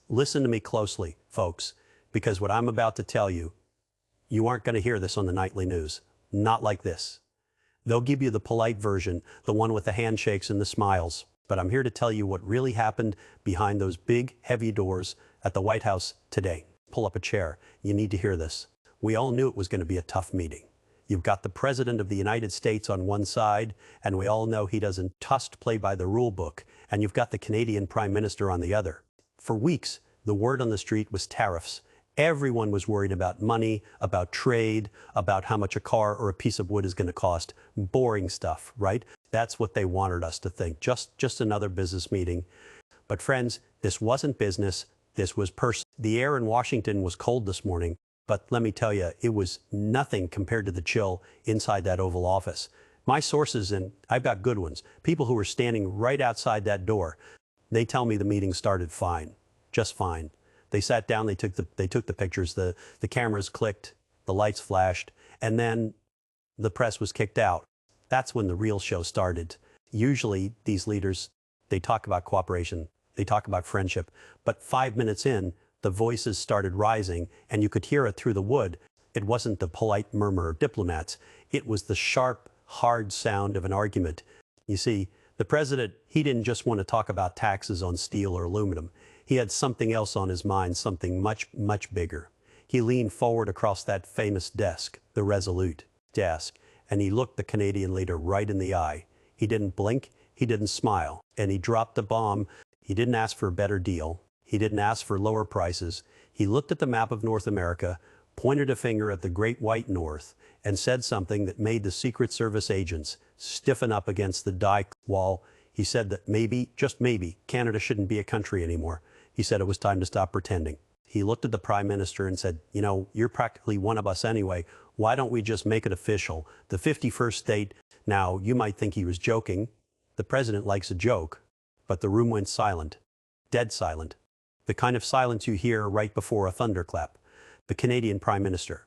Listen to me closely, folks, because what I'm about to tell you, you aren't going to hear this on the nightly news. Not like this. They'll give you the polite version, the one with the handshakes and the smiles. But I'm here to tell you what really happened behind those big, heavy doors at the White House today. Pull up a chair. You need to hear this. We all knew it was going to be a tough meeting. You've got the President of the United States on one side, and we all know he doesn't just play by the rule book, and you've got the Canadian Prime Minister on the other. For weeks, the word on the street was tariffs. Everyone was worried about money, about trade, about how much a car or a piece of wood is going to cost. Boring stuff, right? That's what they wanted us to think. Just another business meeting. But friends, this wasn't business. This was personal. The air in Washington was cold this morning, but let me tell you, it was nothing compared to the chill inside that Oval Office. My sources, and I've got good ones, people who were standing right outside that door, they tell me the meeting started fine, just fine. They sat down, they took the pictures, the cameras clicked, the lights flashed, and then the press was kicked out. That's when the real show started. Usually these leaders, they talk about cooperation, they talk about friendship, but 5 minutes in, the voices started rising and you could hear it through the wood. It wasn't the polite murmur of diplomats. It was the sharp, hard sound of an argument. You see, the president, he didn't just want to talk about taxes on steel or aluminum. He had something else on his mind, something much, much bigger. He leaned forward across that famous desk, the Resolute desk, and he looked the Canadian leader right in the eye. He didn't blink, he didn't smile, and he dropped the bomb. He didn't ask for a better deal. He didn't ask for lower prices. He looked at the map of North America, pointed a finger at the Great White North, and said something that made the Secret Service agents stiffen up against the die wall. He said that maybe, just maybe, Canada shouldn't be a country anymore. He said it was time to stop pretending. He looked at the Prime Minister and said, you know, you're practically one of us anyway. Why don't we just make it official? The 51st state. Now, you might think he was joking. The President likes a joke. But the room went silent. Dead silent. The kind of silence you hear right before a thunderclap. The Canadian Prime Minister.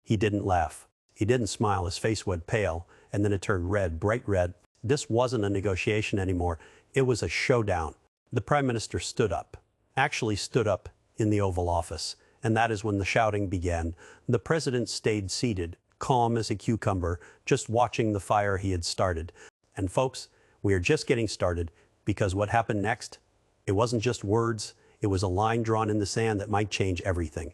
He didn't laugh. He didn't smile. His face went pale, and then it turned red, bright red. This wasn't a negotiation anymore. It was a showdown. The Prime Minister stood up. Actually stood up in the Oval Office, and that is when the shouting began. The President stayed seated, calm as a cucumber, just watching the fire he had started. And folks, we are just getting started, because what happened next, it wasn't just words, it was a line drawn in the sand that might change everything.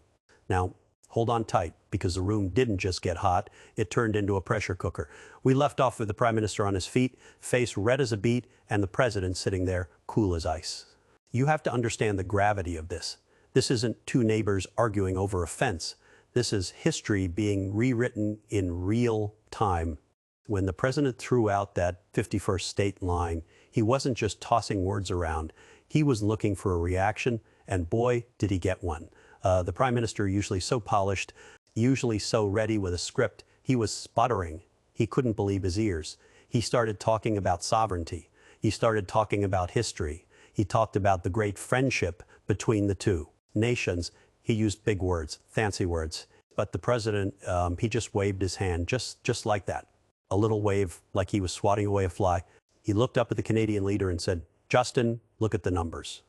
Now, hold on tight, because the room didn't just get hot, it turned into a pressure cooker. We left off with the Prime Minister on his feet, face red as a beet, and the President sitting there, cool as ice. You have to understand the gravity of this. This isn't two neighbors arguing over a fence. This is history being rewritten in real time. When the President threw out that 51st state line, he wasn't just tossing words around. He was looking for a reaction, and boy, did he get one. The Prime Minister, usually so polished, usually so ready with a script, he was sputtering. He couldn't believe his ears. He started talking about sovereignty. He started talking about history. He talked about the great friendship between the two nations. He used big words, fancy words. But the President, he just waved his hand, just like that. A little wave, like he was swatting away a fly. He looked up at the Canadian leader and said, Justin, look at the numbers.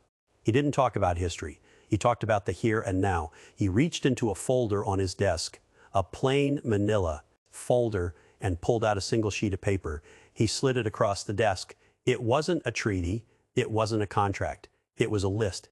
He didn't talk about history. He talked about the here and now. He reached into a folder on his desk, a plain manila folder, and pulled out a single sheet of paper. He slid it across the desk. It wasn't a treaty. It wasn't a contract. It was a list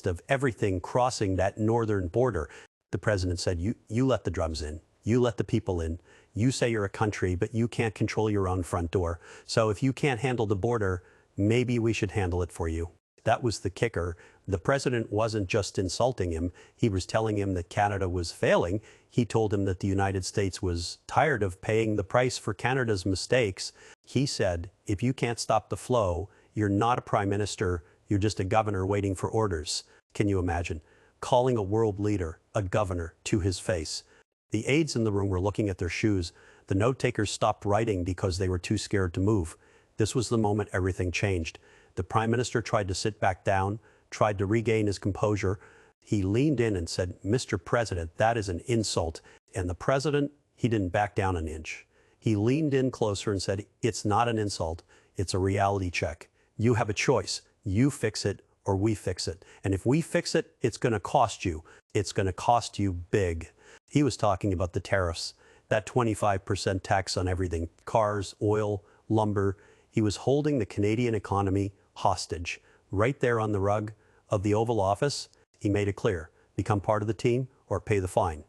of everything crossing that northern border. The President said, you let the drums in. You let the people in. You say you're a country, but you can't control your own front door. So if you can't handle the border, maybe we should handle it for you. That was the kicker. The President wasn't just insulting him. He was telling him that Canada was failing. He told him that the United States was tired of paying the price for Canada's mistakes. He said, if you can't stop the flow, you're not a Prime Minister, you're just a governor waiting for orders. Can you imagine? Calling a world leader, a governor, to his face. The aides in the room were looking at their shoes. The note-takers stopped writing because they were too scared to move. This was the moment everything changed. The Prime Minister tried to sit back down, tried to regain his composure. He leaned in and said, Mr. President, that is an insult. And the President, he didn't back down an inch. He leaned in closer and said, it's not an insult, it's a reality check. You have a choice. You fix it or we fix it. And if we fix it, it's going to cost you. It's going to cost you big. He was talking about the tariffs, that 25% tax on everything, cars, oil, lumber. He was holding the Canadian economy hostage. Right there on the rug of the Oval Office, he made it clear, become part of the team or pay the fine.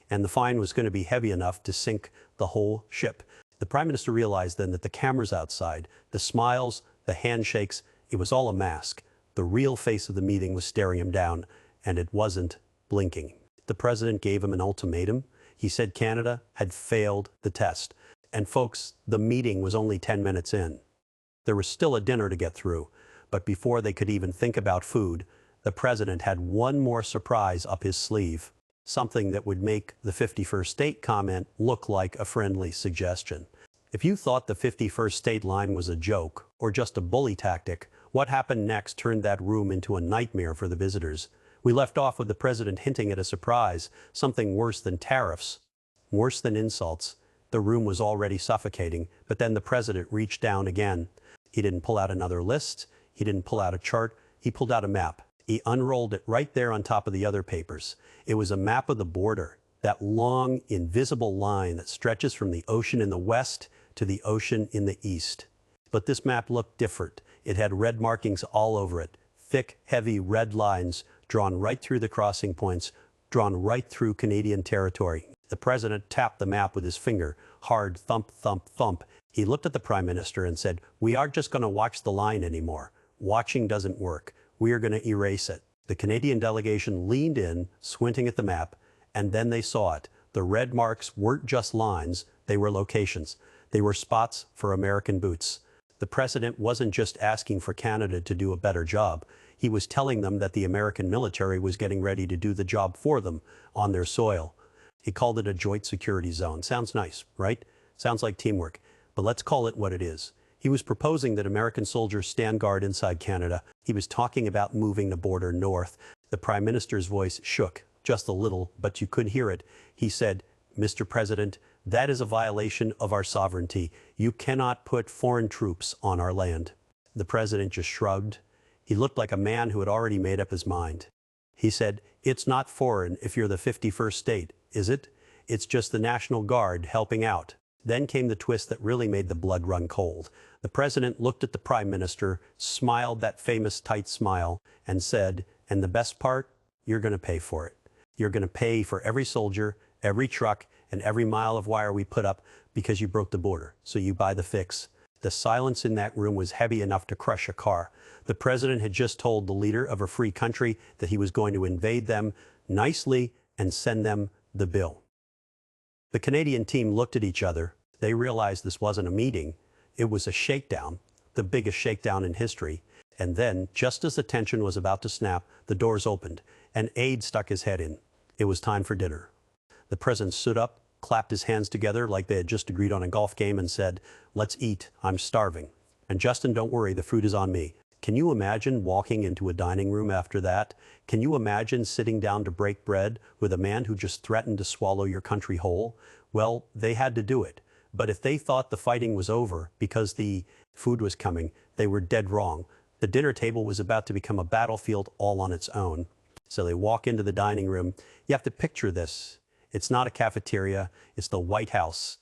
And the fine was going to be heavy enough to sink the whole ship. The Prime Minister realized then that the cameras outside, the smiles, the handshakes, it was all a mask. The real face of the meeting was staring him down, and it wasn't blinking. The President gave him an ultimatum. He said Canada had failed the test. And folks, the meeting was only 10 minutes in. There was still a dinner to get through, but before they could even think about food, the President had one more surprise up his sleeve. Something that would make the 51st state comment look like a friendly suggestion. If you thought the 51st state line was a joke or just a bully tactic, what happened next turned that room into a nightmare for the visitors. We left off with the President hinting at a surprise, something worse than tariffs, worse than insults. The room was already suffocating, but then the President reached down again. He didn't pull out another list. He didn't pull out a chart. He pulled out a map. He unrolled it right there on top of the other papers. It was a map of the border, that long, invisible line that stretches from the ocean in the west to the ocean in the east. But this map looked different. It had red markings all over it, thick, heavy red lines drawn right through the crossing points, drawn right through Canadian territory. The President tapped the map with his finger, hard thump, thump, thump. He looked at the Prime Minister and said, "We aren't just going to watch the line anymore. Watching doesn't work. We are going to erase it." The Canadian delegation leaned in, squinting at the map, and then they saw it. The red marks weren't just lines, they were locations. They were spots for American boots. The President wasn't just asking for Canada to do a better job. He was telling them that the American military was getting ready to do the job for them on their soil. He called it a joint security zone. Sounds nice, right? Sounds like teamwork. But let's call it what it is. He was proposing that American soldiers stand guard inside Canada. He was talking about moving the border north. The Prime Minister's voice shook just a little, but you could hear it. He said, "Mr. President, that is a violation of our sovereignty. You cannot put foreign troops on our land." The President just shrugged. He looked like a man who had already made up his mind. He said, "It's not foreign if you're the 51st state, is it? It's just the National Guard helping out." Then came the twist that really made the blood run cold. The President looked at the Prime Minister, smiled that famous tight smile, and said, "And the best part, you're going to pay for it. You're going to pay for every soldier, every truck, and every mile of wire we put up because you broke the border, so you buy the fix." The silence in that room was heavy enough to crush a car. The President had just told the leader of a free country that he was going to invade them nicely and send them the bill. The Canadian team looked at each other. They realized this wasn't a meeting. It was a shakedown, the biggest shakedown in history. And then, just as the tension was about to snap, the doors opened, and Aide stuck his head in. It was time for dinner. The President stood up, clapped his hands together like they had just agreed on a golf game, and said, "Let's eat. I'm starving. And Justin, don't worry, the food is on me." Can you imagine walking into a dining room after that? Can you imagine sitting down to break bread with a man who just threatened to swallow your country whole? Well, they had to do it. But if they thought the fighting was over because the food was coming, they were dead wrong. The dinner table was about to become a battlefield all on its own. So they walk into the dining room. You have to picture this. It's not a cafeteria, it's the White House.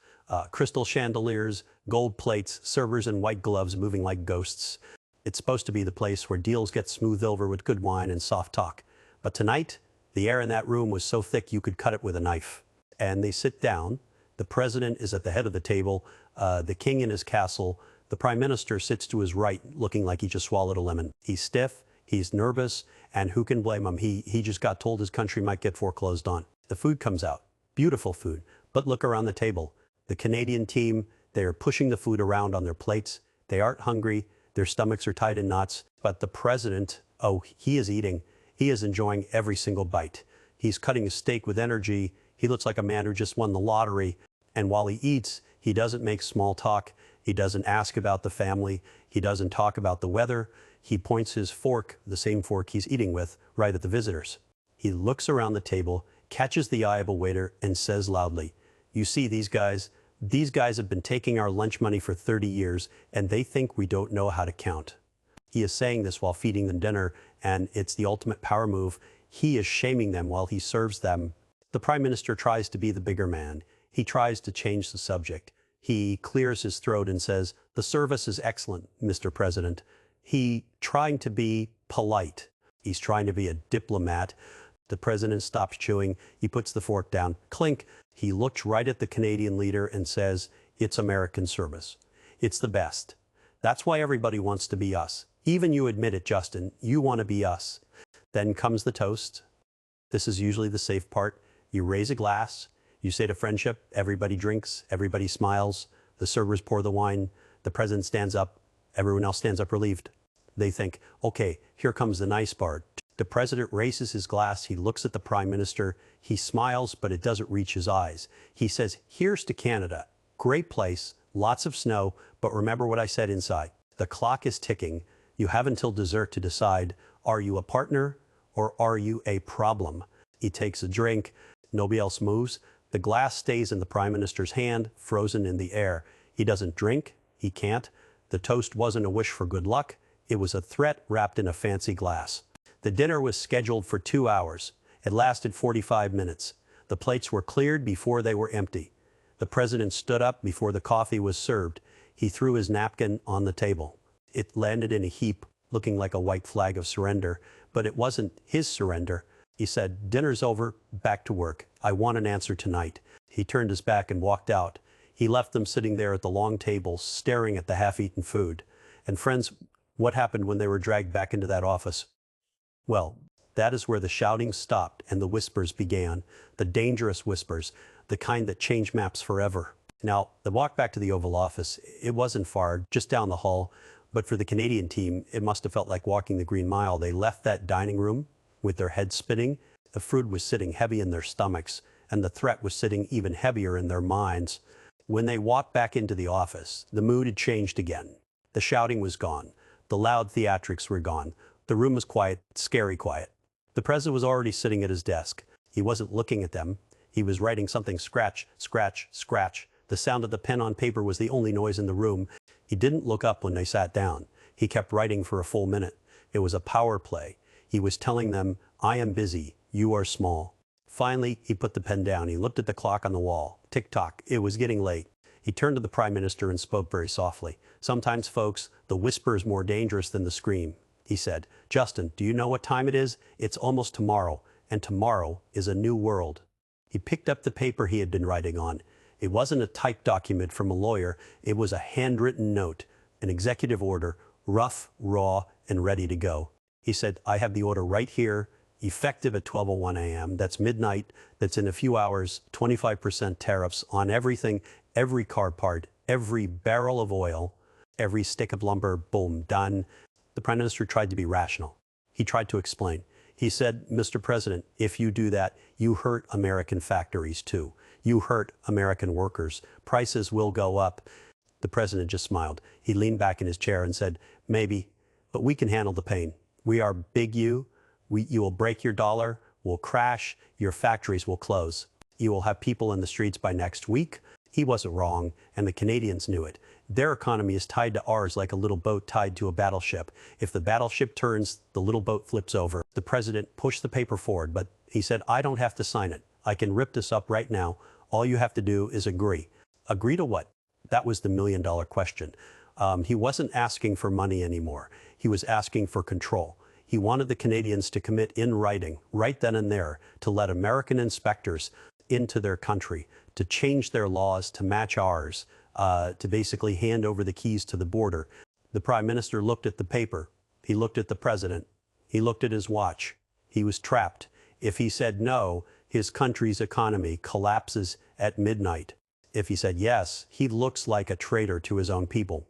Crystal chandeliers, gold plates, servers in white gloves moving like ghosts. It's supposed to be the place where deals get smoothed over with good wine and soft talk. But tonight, the air in that room was so thick you could cut it with a knife. And they sit down. The President is at the head of the table, the king in his castle. The Prime Minister sits to his right, looking like he just swallowed a lemon. He's stiff, he's nervous, and who can blame him? He just got told his country might get foreclosed on. The food comes out. Beautiful food. But look around the table. The Canadian team, they are pushing the food around on their plates. They aren't hungry. Their stomachs are tied in knots. But the President, oh, he is eating. He is enjoying every single bite. He's cutting a steak with energy. He looks like a man who just won the lottery. And while he eats, he doesn't make small talk. He doesn't ask about the family. He doesn't talk about the weather. He points his fork, the same fork he's eating with, right at the visitors. He looks around the table, catches the eye of a waiter, and says loudly, "You see these guys? These guys have been taking our lunch money for 30 years, and they think we don't know how to count." He is saying this while feeding them dinner, and it's the ultimate power move. He is shaming them while he serves them. The Prime Minister tries to be the bigger man. He tries to change the subject. He clears his throat and says, "The service is excellent, Mr. President." He trying to be polite. He's trying to be a diplomat. The president stops chewing. He puts the fork down. Clink. He looks right at the Canadian leader and says, "It's American service. It's the best. That's why everybody wants to be us. Even you admit it, Justin. You want to be us." Then comes the toast. This is usually the safe part. You raise a glass. You say to friendship, everybody drinks, everybody smiles. The servers pour the wine. The president stands up. Everyone else stands up relieved. They think, okay, here comes the nice part. The president raises his glass. He looks at the prime minister. He smiles, but it doesn't reach his eyes. He says, "Here's to Canada. Great place, lots of snow, but remember what I said inside. The clock is ticking. You have until dessert to decide, are you a partner or are you a problem?" He takes a drink. Nobody else moves. The glass stays in the prime minister's hand, frozen in the air. He doesn't drink. He can't. The toast wasn't a wish for good luck. It was a threat wrapped in a fancy glass. The dinner was scheduled for 2 hours. It lasted 45 minutes. The plates were cleared before they were empty. The president stood up before the coffee was served. He threw his napkin on the table. It landed in a heap, looking like a white flag of surrender, but it wasn't his surrender. He said, "Dinner's over, back to work. I want an answer tonight." He turned his back and walked out. He left them sitting there at the long table, staring at the half-eaten food. And friends, what happened when they were dragged back into that office? Well, that is where the shouting stopped and the whispers began, the dangerous whispers, the kind that change maps forever. Now, the walk back to the Oval Office, it wasn't far, just down the hall, but for the Canadian team, it must have felt like walking the Green Mile. They left that dining room with their heads spinning. The food was sitting heavy in their stomachs, and the threat was sitting even heavier in their minds. When they walked back into the office, the mood had changed again. The shouting was gone. The loud theatrics were gone. The room was quiet, scary quiet. The president was already sitting at his desk. He wasn't looking at them. He was writing something scratch, scratch, scratch. The sound of the pen on paper was the only noise in the room. He didn't look up when they sat down. He kept writing for a full minute. It was a power play. He was telling them, "I am busy. You are small." Finally, he put the pen down. He looked at the clock on the wall. Tick-tock. It was getting late. He turned to the prime minister and spoke very softly. "Sometimes, folks, the whisper is more dangerous than the scream." He said, "Justin, do you know what time it is? It's almost tomorrow, and tomorrow is a new world." He picked up the paper he had been writing on. It wasn't a typed document from a lawyer. It was a handwritten note, an executive order, rough, raw, and ready to go. He said, "I have the order right here, effective at 12:01 a.m. That's midnight. That's in a few hours, 25% tariffs on everything, every car part, every barrel of oil, every stick of lumber, boom, done." The prime minister tried to be rational. He tried to explain. He said, "Mr. President, if you do that, you hurt American factories too. You hurt American workers. Prices will go up." The president just smiled. He leaned back in his chair and said, "Maybe, but we can handle the pain. We are big you. You will break your dollar, will crash, your factories will close. You will have people in the streets by next week." He wasn't wrong, and the Canadians knew it. Their economy is tied to ours like a little boat tied to a battleship. If the battleship turns, the little boat flips over. The president pushed the paper forward, but he said, "I don't have to sign it. I can rip this up right now. All you have to do is agree." Agree to what? That was the million-dollar question. He wasn't asking for money anymore. He was asking for control. He wanted the Canadians to commit in writing, right then and there, to let American inspectors into their country, to change their laws to match ours, to basically hand over the keys to the border. The prime minister looked at the paper. He looked at the president. He looked at his watch. He was trapped. If he said no, his country's economy collapses at midnight. If he said yes, he looks like a traitor to his own people.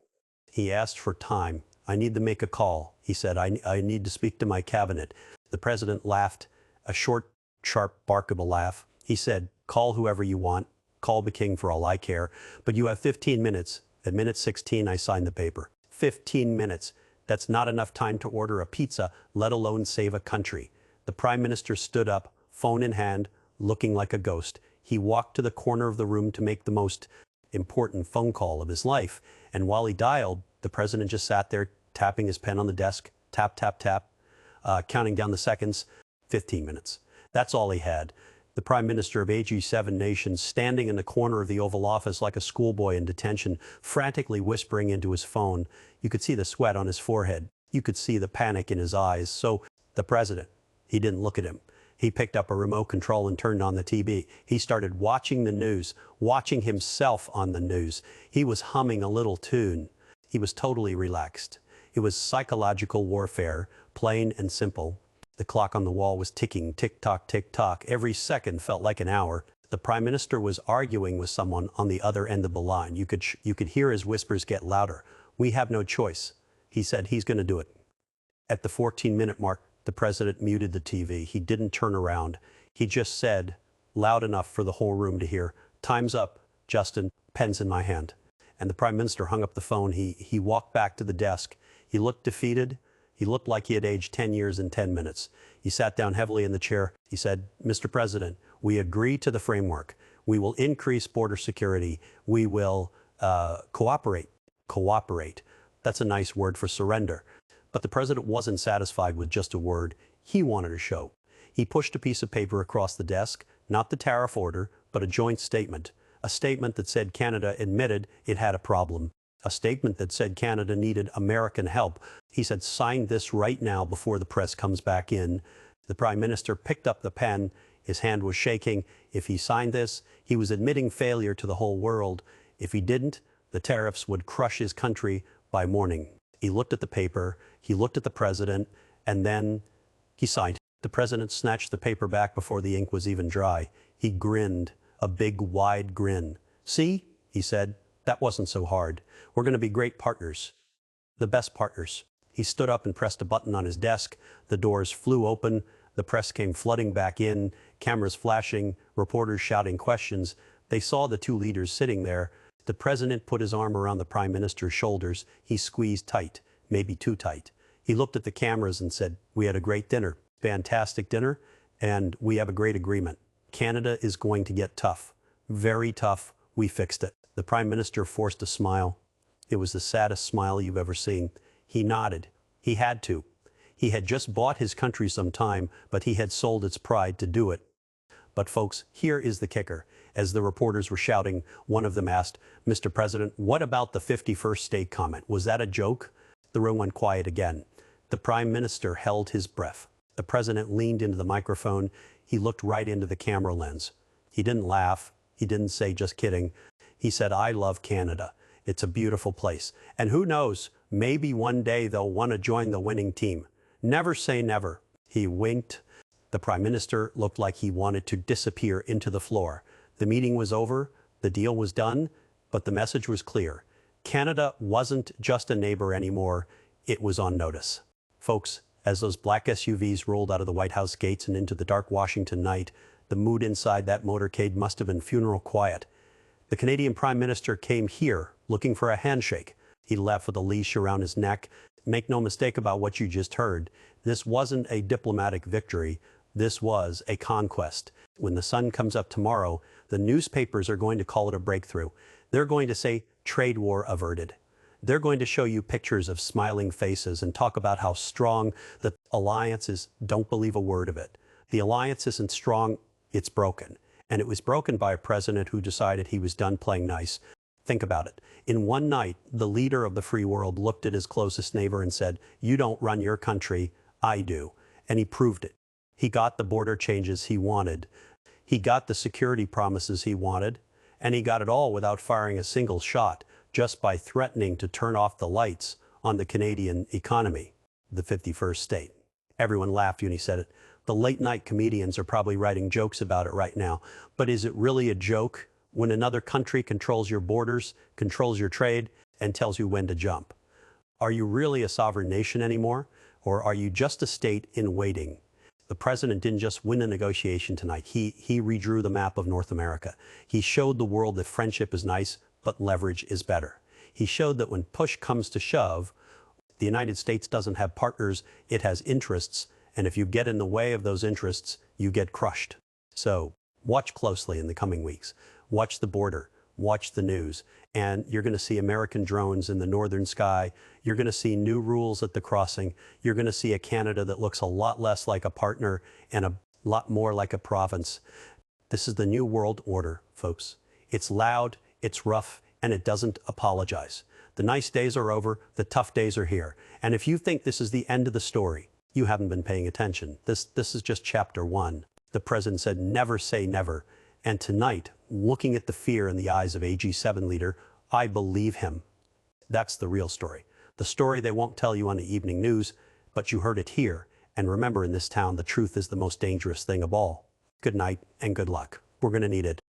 He asked for time. "I need to make a call." He said, I need to speak to my cabinet." The president laughed, a short, sharp, barkable laugh. He said, "Call whoever you want. Call the king for all I care. But you have 15 minutes. At minute 16, I signed the paper." 15 minutes. That's not enough time to order a pizza, let alone save a country. The prime minister stood up, phone in hand, looking like a ghost. He walked to the corner of the room to make the most important phone call of his life. And while he dialed, the president just sat there tapping his pen on the desk, tap, tap, tap. counting down the seconds, 15 minutes. That's all he had. The Prime Minister of AG7 nations standing in the corner of the Oval Office like a schoolboy in detention, frantically whispering into his phone. You could see the sweat on his forehead. You could see the panic in his eyes. So the president, he didn't look at him. He picked up a remote control and turned on the TV. He started watching the news, watching himself on the news. He was humming a little tune. He was totally relaxed. It was psychological warfare, plain and simple. The clock on the wall was ticking, tick-tock, tick-tock. Every second felt like an hour. The Prime Minister was arguing with someone on the other end of the line. You could hear his whispers get louder. We have no choice. He said he's going to do it. At the 14-minute mark, the president muted the TV. He didn't turn around. He just said, loud enough for the whole room to hear, "Time's up, Justin, pen's in my hand." And the Prime Minister hung up the phone. He walked back to the desk. He looked defeated. He looked like he had aged 10 years in 10 minutes. He sat down heavily in the chair. He said, "Mr. President, we agree to the framework. We will increase border security. We will cooperate. Cooperate. That's a nice word for surrender." But the president wasn't satisfied with just a word. He wanted a show. He pushed a piece of paper across the desk, not the tariff order, but a joint statement. A statement that said Canada admitted it had a problem. A statement that said Canada needed American help. He said, "Sign this right now before the press comes back in." The Prime Minister picked up the pen. His hand was shaking. If he signed this, he was admitting failure to the whole world. If he didn't, the tariffs would crush his country by morning. He looked at the paper, he looked at the president, and then he signed. The president snatched the paper back before the ink was even dry. He grinned, a big, wide grin. "See," he said, "that wasn't so hard. We're going to be great partners. The best partners." He stood up and pressed a button on his desk. The doors flew open. The press came flooding back in, cameras flashing, reporters shouting questions. They saw the two leaders sitting there. The president put his arm around the Prime Minister's shoulders. He squeezed tight, maybe too tight. He looked at the cameras and said, "We had a great dinner, fantastic dinner, and we have a great agreement. Canada is going to get tough, very tough. We fixed it." The Prime Minister forced a smile. It was the saddest smile you've ever seen. He nodded. He had to. He had just bought his country some time, but he had sold its pride to do it. But folks, here is the kicker. As the reporters were shouting, one of them asked, "Mr. President, what about the 51st state comment? Was that a joke?" The room went quiet again. The Prime Minister held his breath. The president leaned into the microphone. He looked right into the camera lens. He didn't laugh. He didn't say, "Just kidding." He said, "I love Canada. It's a beautiful place. And who knows, maybe one day they'll want to join the winning team. Never say never." He winked. The Prime Minister looked like he wanted to disappear into the floor. The meeting was over, the deal was done, but the message was clear. Canada wasn't just a neighbor anymore, it was on notice. Folks, as those black SUVs rolled out of the White House gates and into the dark Washington night, the mood inside that motorcade must have been funeral quiet. The Canadian Prime Minister came here looking for a handshake. He left with a leash around his neck. Make no mistake about what you just heard. This wasn't a diplomatic victory. This was a conquest. When the sun comes up tomorrow, the newspapers are going to call it a breakthrough. They're going to say, "Trade war averted." They're going to show you pictures of smiling faces and talk about how strong the alliance is. Don't believe a word of it. The alliance isn't strong, it's broken. And it was broken by a president who decided he was done playing nice. Think about it. In one night, the leader of the free world looked at his closest neighbor and said, "You don't run your country, I do." And he proved it. He got the border changes he wanted. He got the security promises he wanted. And he got it all without firing a single shot, just by threatening to turn off the lights on the Canadian economy, the 51st state. Everyone laughed when he said it. The late-night comedians are probably writing jokes about it right now. But is it really a joke when another country controls your borders, controls your trade, and tells you when to jump? Are you really a sovereign nation anymore? Or are you just a state in waiting? The president didn't just win a negotiation tonight. He redrew the map of North America. He showed the world that friendship is nice, but leverage is better. He showed that when push comes to shove, the United States doesn't have partners, it has interests. And if you get in the way of those interests, you get crushed. So watch closely in the coming weeks. Watch the border. watch the news, and you're going to see American drones in the northern sky. You're going to see new rules at the crossing. You're going to see a Canada that looks a lot less like a partner and a lot more like a province. This is the new world order, folks. It's loud, it's rough, and it doesn't apologize. The nice days are over, the tough days are here. And if you think this is the end of the story, you haven't been paying attention. This is just chapter 1. The president said, never say never. And tonight, looking at the fear in the eyes of AG7 leader, I believe him. That's the real story. The story they won't tell you on the evening news, but you heard it here. And remember, in this town, the truth is the most dangerous thing of all. Good night and good luck. We're going to need it.